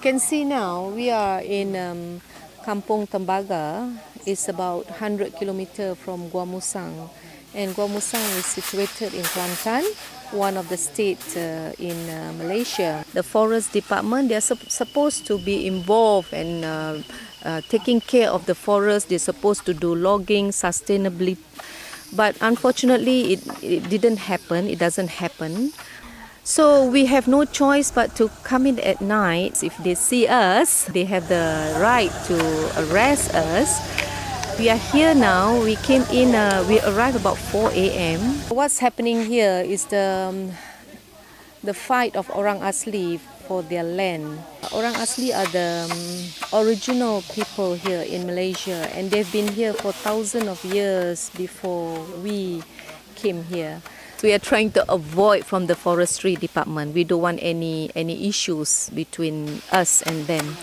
can see now we are in Kampung Tembaga. It's about 100 kilometers from GuaMusang. And GuaMusang is situated in Kelantan, one of the states in Malaysia. The forest department, they are supposed to be involved and taking care of the forest. They're supposed to do logging sustainably. But unfortunately, it didn't happen. It doesn't happen. So we have no choice but to come in at night. If they see us, they have the right to arrest us. We are here now. We came in, we arrived about 4 a.m. What's happening here is the fight of Orang Asli for their land. Orang Asli are the original people here in Malaysia, and they've been here for thousands of years before we came here. We are trying to avoid from the forestry department. We don't want any issues between us and them.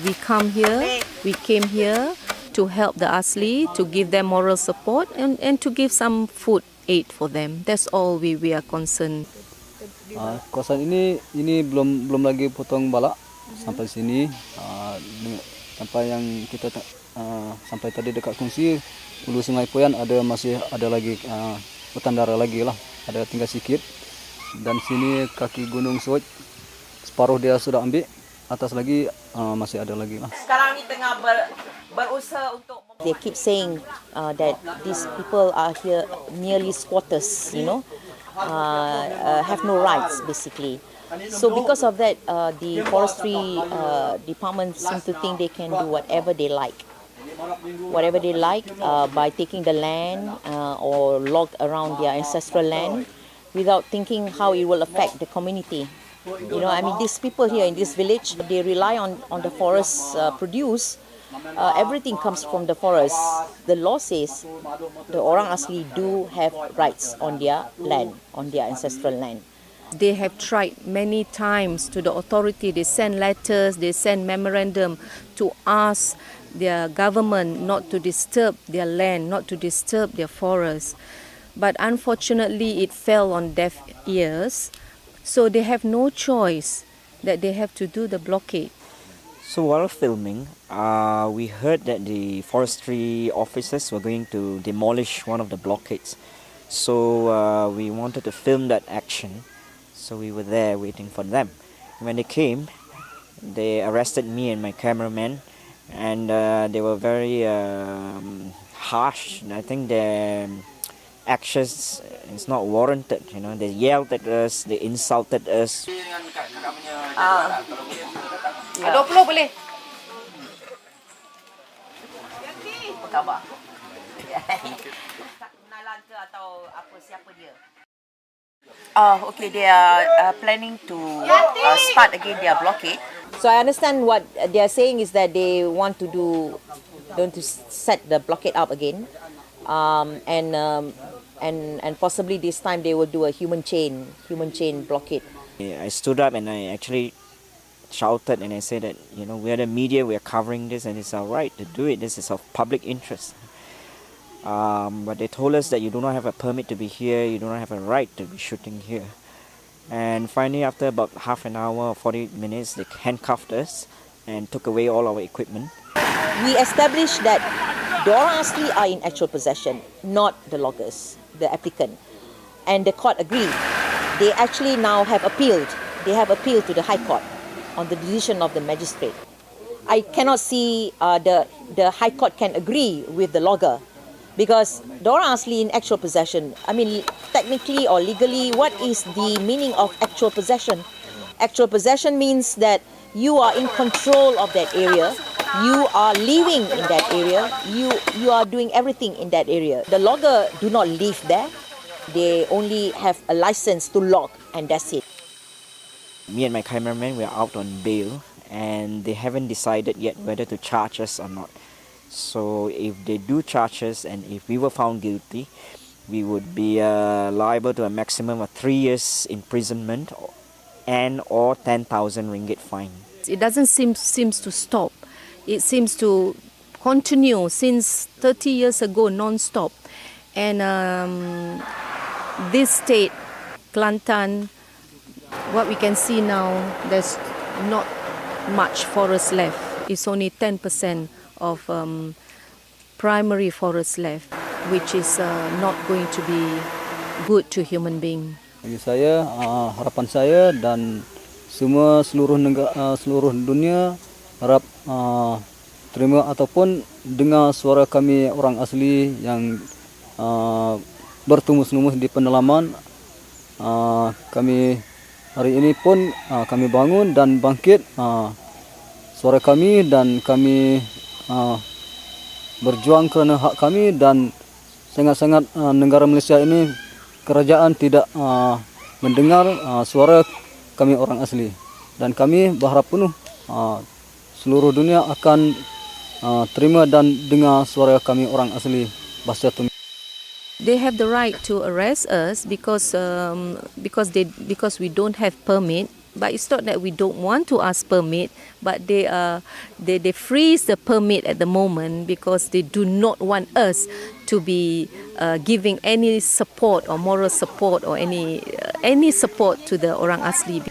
We came here to help the Asli, to give them moral support and to give some food aid for them. That's all we are concerned. Kawasan ini belum lagi potong balak sampai sini. Sampai yang kita sampai tadi dekat Kongsi, hulu Sungai Poyan masih ada lagi hutan darah lagi lah, ada tinggal sikit. Dan sini kaki Gunung Suwaj separuh dia sudah ambil, atas lagi masih ada lagi lah. Sekarang ni tengah berusaha untuk. They keep saying that these people are here merely squatters, have no rights basically. So because of that, the forestry department seem to think they can do whatever they like. By taking the land or log around their ancestral land without thinking how it will affect the community. These people here in this village, they rely on the forest produce. Everything comes from the forest. The law says the Orang Asli do have rights on their land, on their ancestral land. They have tried many times to the authority. They send letters, they send memorandum to ask their government not to disturb their land, not to disturb their forests. But unfortunately, it fell on deaf ears. So they have no choice that they have to do the blockade. So while filming, we heard that the forestry officers were going to demolish one of the blockades. So we wanted to film that action. So we were there waiting for them. When they came, they arrested me and my cameraman, and they were very harsh. I think their actions is not warranted. They yelled at us, they insulted us. 20 boleh. Apa khabar? Kenalan ke atau apa, siapa dia? Okay, they are planning to start again their blockade. So I understand what they are saying is that they want to set the blockade up again, and possibly this time they will do a human chain blockade. I stood up and I actually shouted and I said that we are the media, we are covering this and it's our right to do it. This is of public interest. But they told us that you do not have a permit to be here, you do not have a right to be shooting here. And finally, after about half an hour or 40 minutes, they handcuffed us and took away all our equipment. We established that the Orang Asli are in actual possession, not the loggers, the applicant. And the court agreed. They actually now have appealed. They have appealed to the High Court on the decision of the magistrate. I cannot see the High Court can agree with the logger, because the Orang Asli in actual possession, technically or legally, what is the meaning of actual possession? Actual possession means that you are in control of that area, you are living in that area, you are doing everything in that area. The logger do not live there, they only have a license to log, and that's it. Me and my cameraman were out on bail and they haven't decided yet whether to charge us or not. So if they do charge us and if we were found guilty, we would be liable to a maximum of 3 years imprisonment and or 10,000 ringgit fine. It doesn't seems to stop. It seems to continue since 30 years ago, non-stop. And this state, Kelantan, what we can see now, there's much forest left. It's only 10% of primary forest left, which is not going to be good to human being. Bagi saya, harapan saya dan semua seluruh dunia harap terima ataupun dengar suara kami orang asli yang bertumus-numus di pendalaman. Kami hari ini pun kami bangun dan bangkit suara kami dan kami berjuang kerana hak kami, dan sangat-sangat negara Malaysia ini kerajaan tidak mendengar suara kami orang asli, dan kami berharap penuh seluruh dunia akan terima dan dengar suara kami orang asli bahasa Tumit. They have the right to arrest us because we don't have permit. But it's not that we don't want to ask permit, but they freeze the permit at the moment because they do not want us to be giving any support or moral support or any support to the orang asli.